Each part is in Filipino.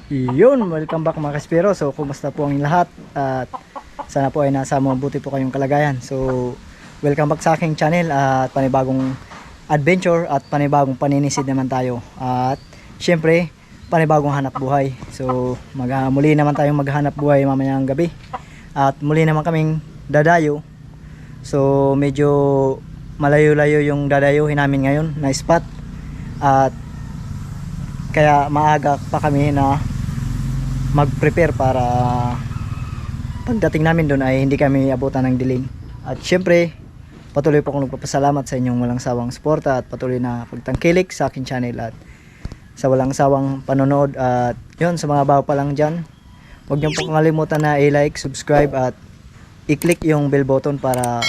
Yun, welcome back mga kaspero. So, kumusta po ang lahat? At sana po ay nasa mabuti po kayong kalagayan. So, welcome back sa aking channel at panibagong adventure at panibagong paninisid naman tayo. At syempre, panibagong hanap buhay. So, muli naman tayong maghanap buhay mamayang gabi. At muli naman kaming dadayo. So, medyo malayo-layo yung dadayuhin namin ngayon na spot. At kaya maaga pa kami na mag-prepare para pagdating namin doon ay hindi kami abutan ng dilim. At syempre, patuloy po akong nagpapasalamat sa inyong walang sawang suporta at patuloy na pagtangkilik sa akin channel at sa walang sawang panonood. At yun, sa mga bago pa lang dyan, huwag niyo po kalimutan na i-like, subscribe at i-click yung bell button para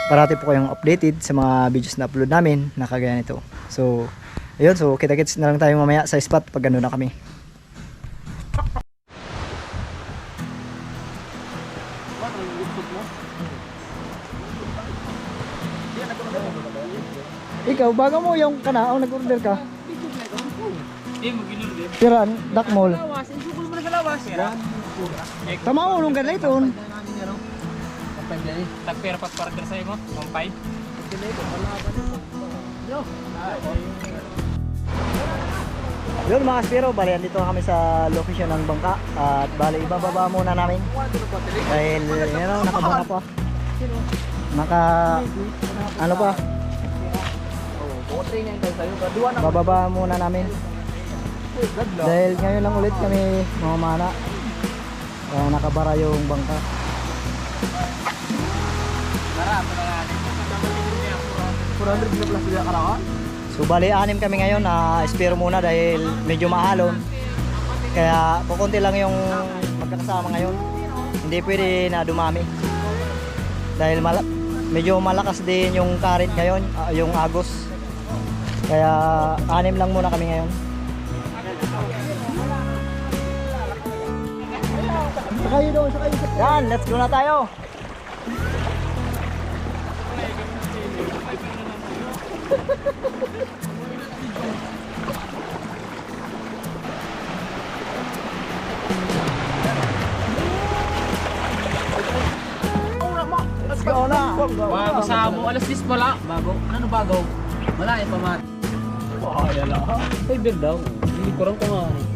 parati po kayong updated sa mga videos na upload namin na kagaya nito. So, ayun, so kita-kits na lang tayo mamaya sa spot pag gano'n na kami. Ikaw, baga mo yung kanao, nag-order ka? Piran, dakmol. Tama mo nung ganay ito. Tagpera pag-order sa'yo mo, 1.5. Yun mga spiro, bali andito kami sa location ng bangka. At bali ibababa muna namin. Dahil nakabana pa. Ano pa? Bababa muna namin. Dahil ngayon lang ulit kami mamamana. Kaya nakabara yung bangka. So bali 6 kami ngayon na espero muna dahil medyo mahalon. Kaya kukunti lang yung magkakasama ngayon. Hindi pwede na dumami. Dahil medyo malakas din yung current ngayon, yung agos. Kaya 6 lang muna kami ngayon. Sakay doon, sakay. Yan, let's go na tayo. Let's go na. Bago sa mo, alas 10 pala. Bago? Ano bago? Wala pa mat. Ay, ala. Ay, bir daw. Hindi ko rin kumain.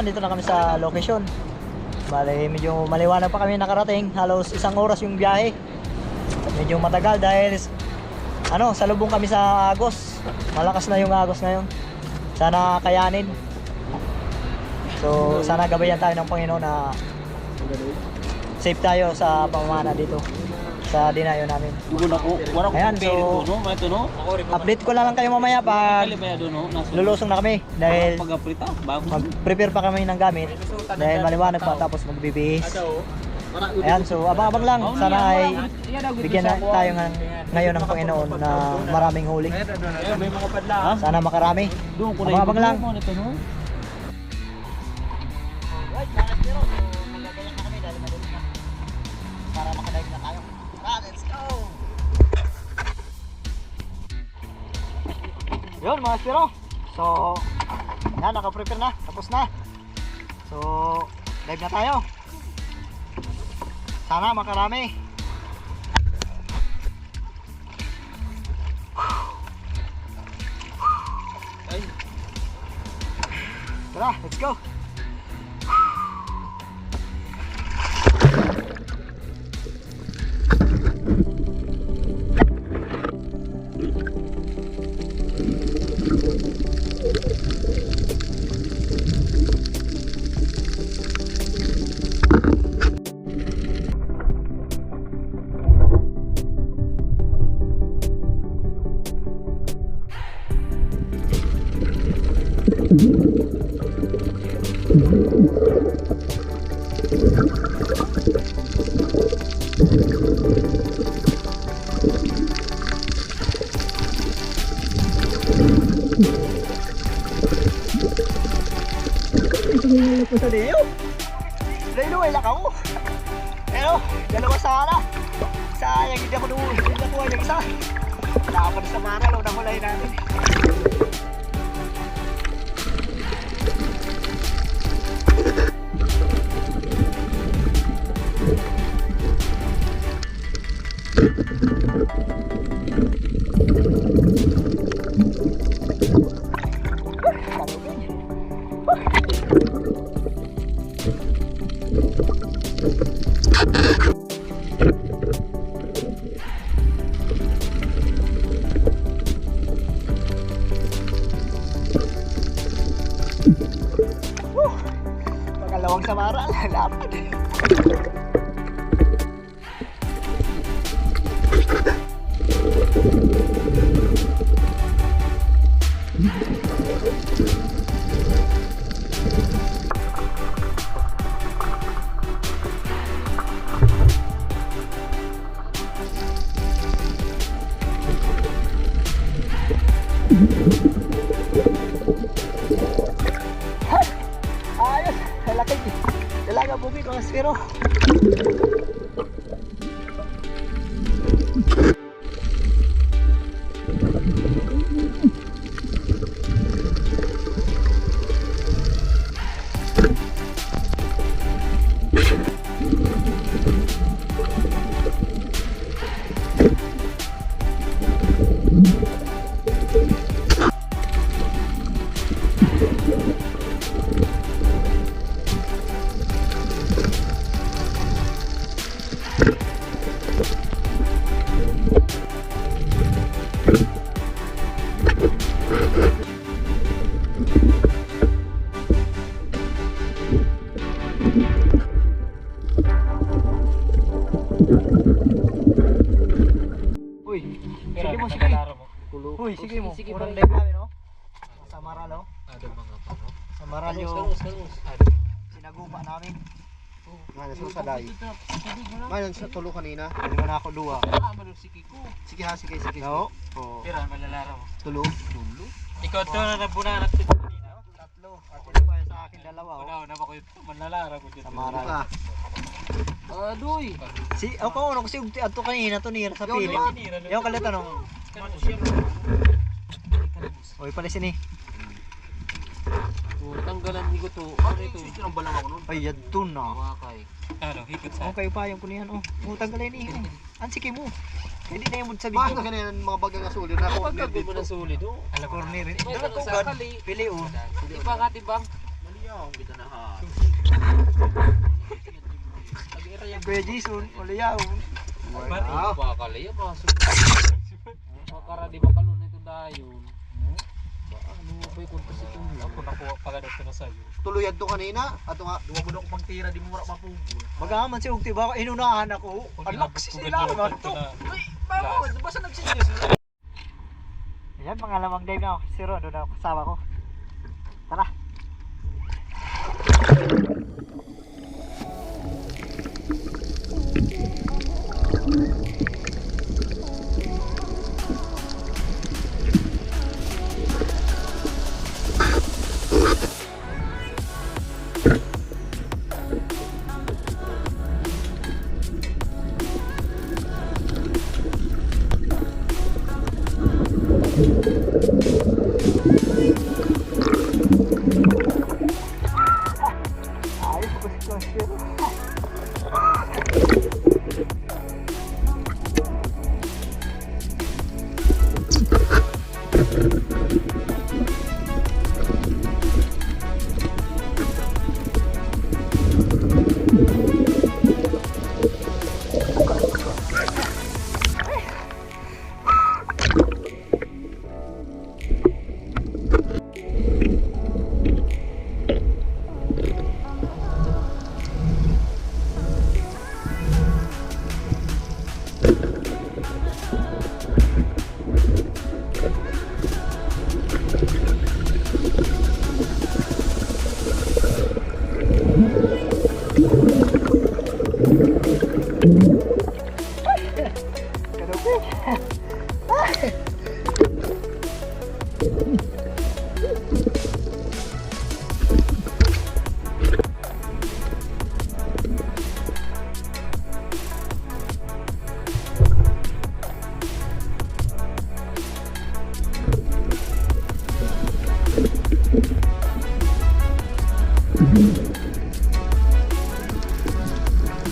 Dito na kami sa location. Bale, medyo maliwanag pa kami nakarating. Halos 1 oras yung biyahe. Medyo matagal dahil salubong kami sa agos. Malakas na yung agos ngayon. Sana kayanin. So, sana gabayan tayo ng Panginoon na safe tayo sa pamamana dito sa dinayo namin. Ayan, so update ko na lang kayo mamaya pag lulusong na kami dahil mag-prepare pa kami ng gamit dahil maliwanag pa tapos magbibihis. Ayan, so abang-abang lang, sana ay bigyan na tayo ngayon ng Panginoon na maraming huli. Sana makarami. Abang-abang lang. Para makadaig na tayo. Let's go! Yun mga spiro. So, yan, naka-prepare na. Tapos na. So, dive na tayo. Sana makarami. Tara, let's go. Tingnan ko sa Deo. Dahil ay lakaw. Pero, dalawa sana. Sayang, hindi ako doon. Hindi nakuha yung isa. Nakapad sa maral, o nahulay natin. Pangalawang samara, lapad. Ayos, laki. Dalaga bukid mga spiro. Uy, sige mo, sige. Uy, sige mo. Sige, Urang bro. dive namin, no? Sa Maral, no? Ada mga pano. Sa Maral yung Ada. sinaguma namin. Ngayon sa saday. Ngayon sa tulo kanina. Hindi mo na ako duwa. Ah, malul si Kiko. Sige ha, sige, sige. No? Oo. Pira malalara mo. Tulo. Ikaw to na nabunan at kanina. Tatlo. At ito pa sa akin dalawa, oh. Wala na ba ko ito? Malalara ko dito. Sa Maral. Ah, Adoy. Si, ako ano kasi ato kanina to nira sa pili. Yung kalita no. Oy, pala sini. Tanggalan ni ko to. Ano ito? Ito ng balang ako nun. Ay, yadto na. Wakay. Ano, hikot sa. Okay pa yung kunihan, oh. Mutang galay ni. Ansiki mo. Hindi na yung sa paano video. kanina mga bagang asulin na ako. Pagkago mo na sulit oh. Ala corner. Ito Dala to sa gad. kali. Pili oh. Tiba nga tibang. Maliyaw kita na ha. Agira yung Kuya Jason, uliyaw. Mati ba kali ya pasok. Makara di makalun ito dayon. Ano ba yung kuntos ito? Ako nakuha pagadas ko na sa'yo. Tuluyad to kanina. Ato nga. Duwa mo na ako pagtira, di mo mura mapugol. Magaman si Ugti ba inunahan ako. Anak si sila man to. Uy, bago, basta nagsinyos na. Ayan, mga lamang dive na ako. Si Ron, doon ako kasama ko. Tara.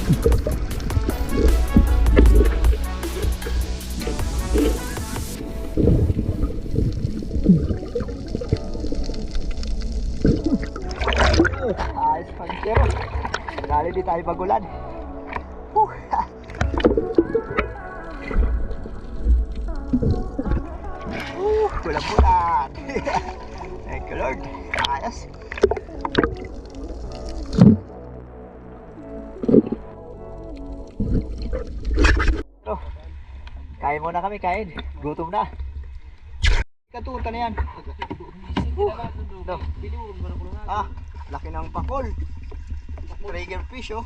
Ayos pa pero dali di tayo bagulan. Bulan-bulan. Thank you Lord. Ayos. Pero, kain muna kami, kain. Gutom na. Katunta na yan. Ah, laki ng pakol. Trigger fish oh.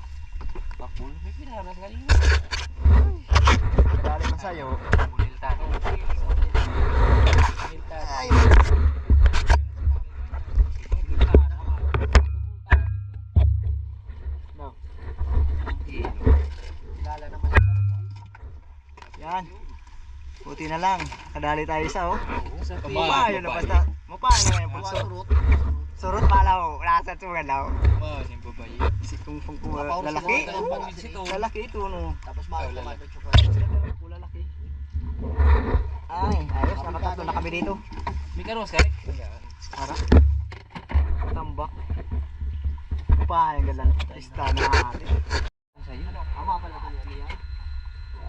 Bakul, may pinaharas galing. Dali masayo. Muliltan. Ay. No. Kilala naman yan. Buti na lang. Kadali tayo isa oh. Mapayo na basta. Mapayo na yung pagsurot. Surot pala oh. Nasa tungan daw. Yung babae. Si kung lalaki. Lalaki ito no. Tapos mahal naman ito Lalaki. Ay, ayos. Nakatatlo na kami dito. May karos ka rin? Ara. Tambak. Paano galang ista na natin. Sa'yo? Ama pala ito yan.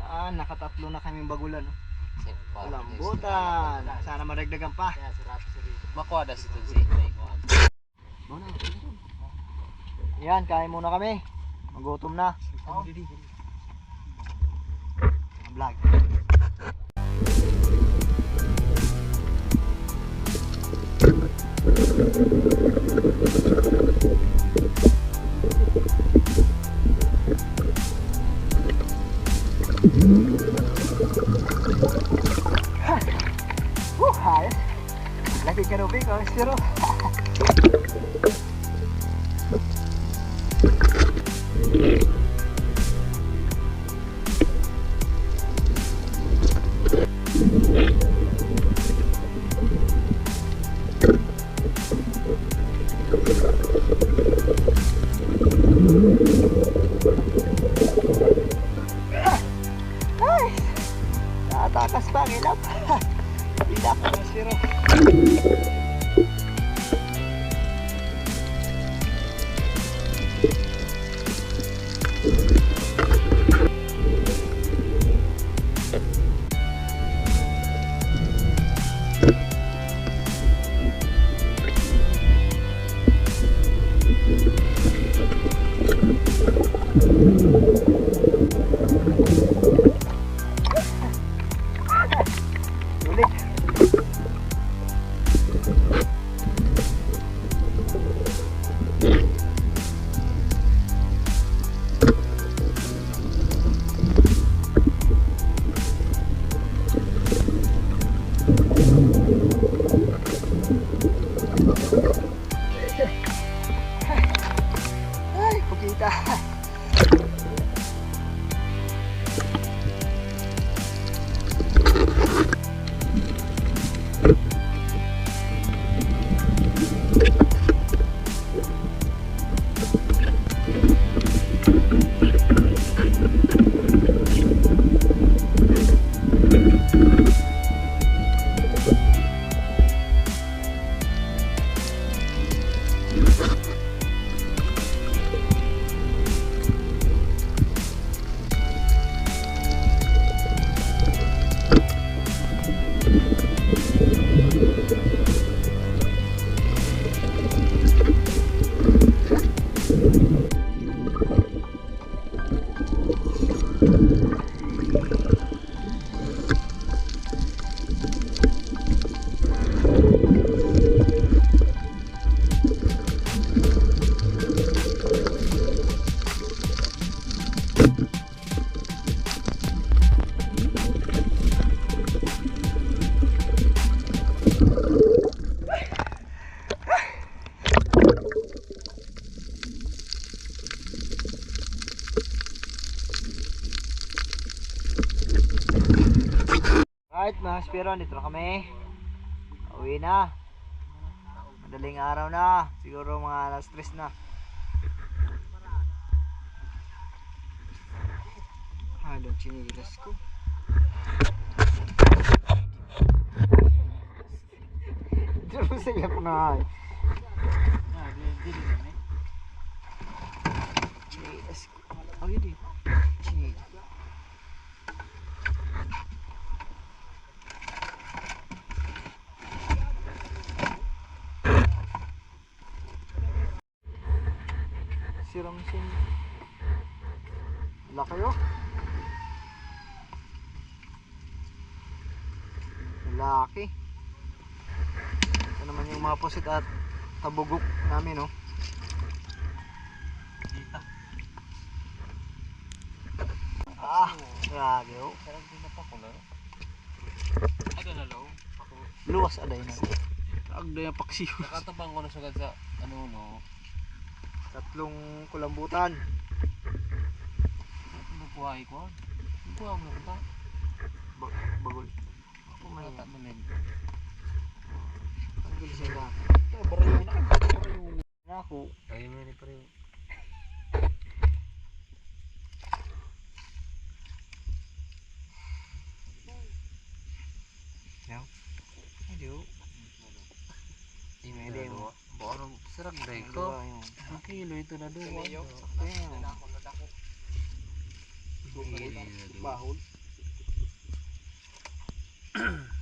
Ah, nakatatlo na kaming bagulan. Lambutan. Sana madagdagan pa. Kaya sarap si Riz. Makuha na si Tunsi. Yan, kain muna kami. Magutom na. Vlog. Ayos. Lagi ka rubik, oh, siro. Ay, tatakas pa ang ilap. Ilap ang siro. Ulit. Ay, pagkita. Alright mga Spiro, dito na kami. Uwi na. Madaling araw na. Siguro mga alas 3 na. yung chinilas ko. Diyan sila po na. Chinilas ko. Oh, yun eh. Chinilas. Siram sin. Wala kayo? Laki. Ito naman yung mga pusit at tabugok namin, no? Ah, grabe, oh. Sarang din na pa ko na. Ada na law. Ako. Luwas aday na. Agday ang paksiw. Nakatabang ko na sagad sa ano no. Tatlong kulambutan. Ano buhay ko? Buhay mo ta. Bagol. Ako may Mata manin. ang gulis nila. Barayo na. Barayo Na ako. Ay mo ni pare. Yaw. Ayo. Imede mo. Borong sarag dai Ko. ko. Ang kilo ito na duwa. Sakto yan. Bahol.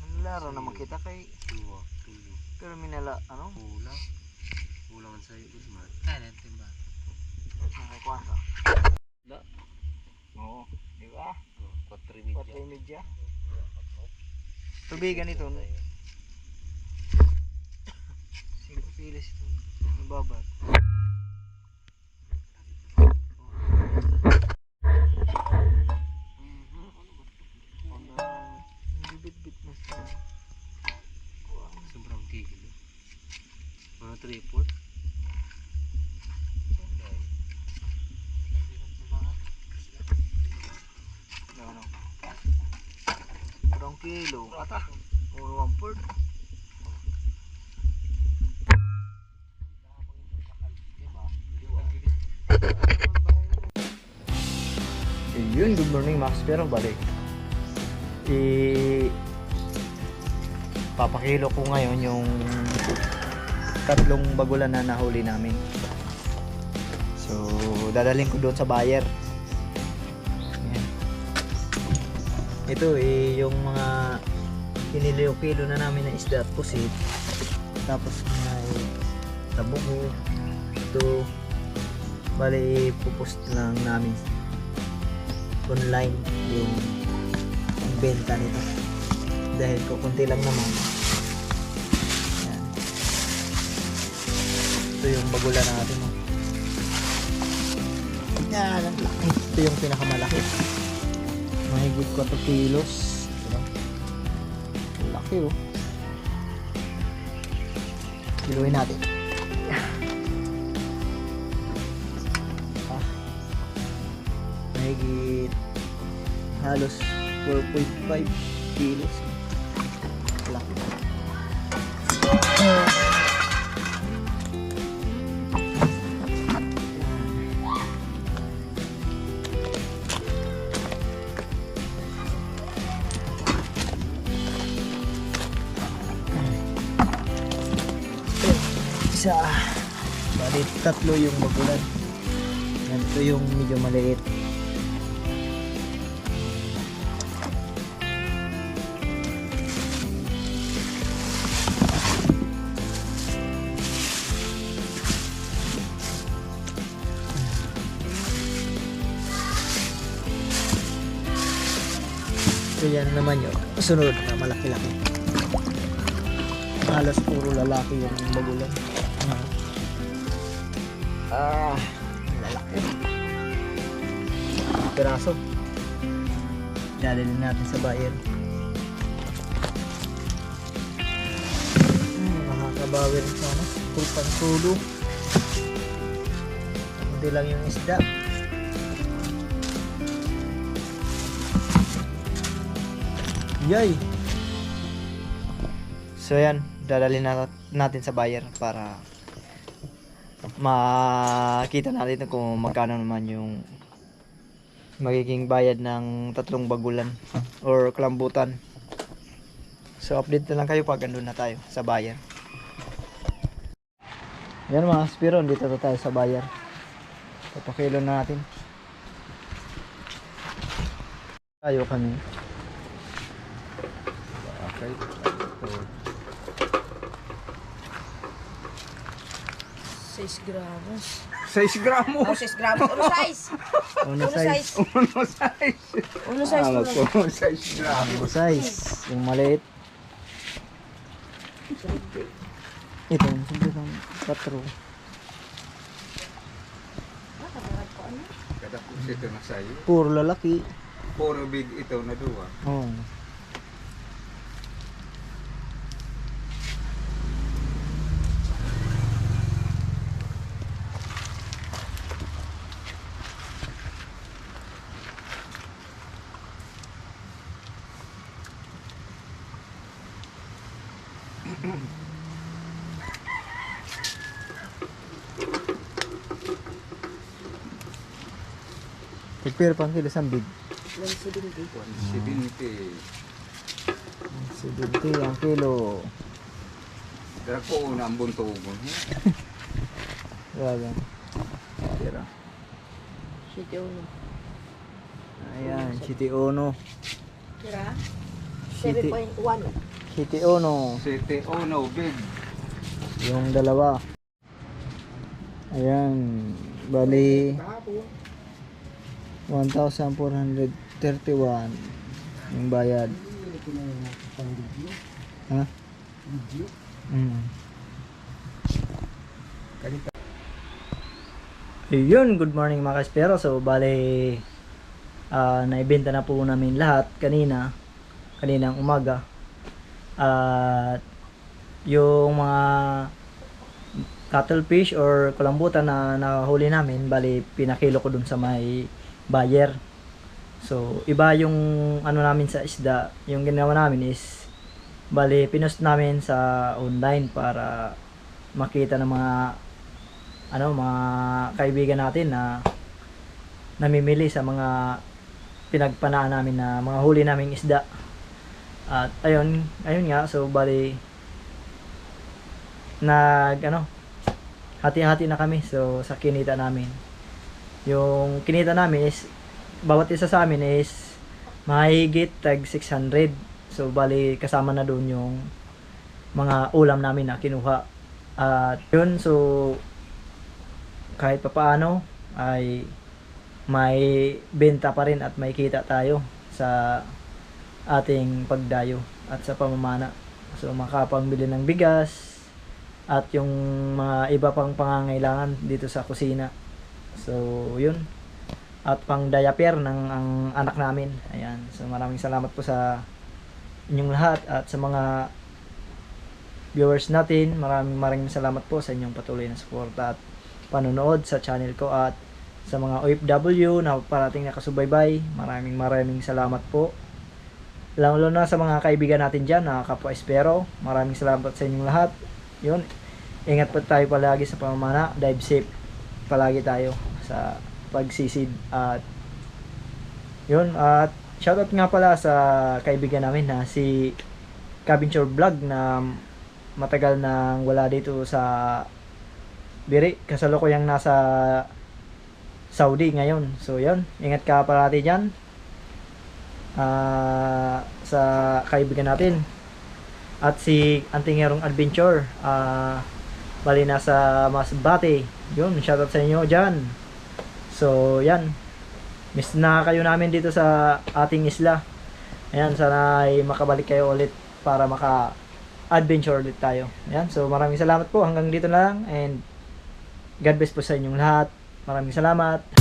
Manlaro naman kita kay Duwa. Tulo. pero minala ano? Pula. Pula man sa iyo man. Kanan timba. Nakay kwanta. Da. Oo, di ba? 4 media. 4 media. Tubigan ito. 5 pilis ito. Nababat. Bibit-bit na siya. Sobrang kilo. Mga 3/4. Ano? Parang kilo. Ata. Puro 1/4. Yun, good morning Max. Pero balik. Papakilo ko ngayon yung tatlong bagulan na nahuli namin. So, dadalhin ko doon sa buyer. Ayan. Ito yung mga kinilo-kilo na namin na isda at pusit. Tapos may tabugo. Ito, bali ipopost lang namin online yung benta nito dahil kukunti lang naman. Ayan. Ito yung bagulan natin, oh. Yan, ang laki. Ito yung pinakamalaki, mahigit 4 kilos. Diba? Ang laki, oh. Kiluin natin. Mahigit halos 4.5 kilos. Laki. Isa. Bali, tatlo yung bagulan. Yan, ito yung medyo maliit. So yan naman yun. Sunod na malaki-laki. Halos puro lalaki yung bagulan. Lalaki. Piraso. Dadalhin natin sa buyer. Makakabawi rin sana. Pulpang tulo. Hindi lang yung isda. Yay! So yan, dadalhin natin sa buyer para makita natin kung magkano naman yung magiging bayad ng 3 bagulan or kelambutan. So update na lang kayo pag andun na tayo sa buyer. Yan mga kaspero, dito na tayo sa buyer. Papakilo na natin. Tayo kami. Okay. 6 gramos. 6 gramos. Oh, 6 gramos. Uno size. Uno Uno size. size. Uno size. Uno size. Alam Uno ko, 6 gramos. Uno size. Yung maliit. Ito, hindi lang 4. Kada po ito na sa'yo. Puro lalaki. Puro big ito na duwa. Oh. Pero pang kilo sambig. 170. 170. 70 ang kilo. Dara ko una ang buntugon. Grabe. Tira. 71. Ayan, City Ono. Tira? City. 7.1. City Ono. City Ono big. Yung dalawa. Ayan. Bali 1,431 yung bayad. Ha? Ayun, good morning mga kaspero. So, bali naibenta na po namin lahat kaninang umaga. At yung mga cuttlefish or kulambutan na nahuli namin, bali pinakilo ko dun sa may buyer. So, iba yung ano namin sa isda. Yung ginawa namin is bali pinost namin sa online para makita ng mga mga kaibigan natin na namimili sa mga pinagpanaan namin na mga huli naming isda. At ayun nga, so bali hati-hati na kami so sa kinita namin. Yung kinita namin is bawat isa sa amin is mahigit tag 600. So bali kasama na doon yung mga ulam namin na kinuha. At yun, so kahit papaano ay may benta pa rin at may kita tayo sa ating pagdayo at sa pamamana. So makapangbili ng bigas at yung mga iba pang pangangailangan dito sa kusina. So yun, at pang diaper ng ang anak namin. Ayan, so maraming salamat po sa inyong lahat at sa mga viewers natin. Maraming salamat po sa inyong patuloy na suporta at panonood sa channel ko, at sa mga OFW na parating nakasubaybay, maraming salamat po. Lalo na sa mga kaibigan natin dyan na kapwa espero, maraming salamat sa inyong lahat. Yun, ingat po tayo palagi sa pamamana, dive safe palagi tayo sa pagsisid. At yun, at shoutout nga pala sa kaibigan namin na si Cabinchor Vlog na matagal nang wala dito sa Biri, kasalukuyang nasa Saudi ngayon. So yun, ingat ka parati dyan sa kaibigan natin. At si Antingerong Adventure, bali nasa Masbate. Yun, shoutout sa inyo dyan. So yan, miss na kayo namin dito sa ating isla. Ayan, sana ay makabalik kayo ulit para maka-adventure ulit tayo. Ayan, so maraming salamat po. Hanggang dito na lang, and God bless po sa inyong lahat. Maraming salamat.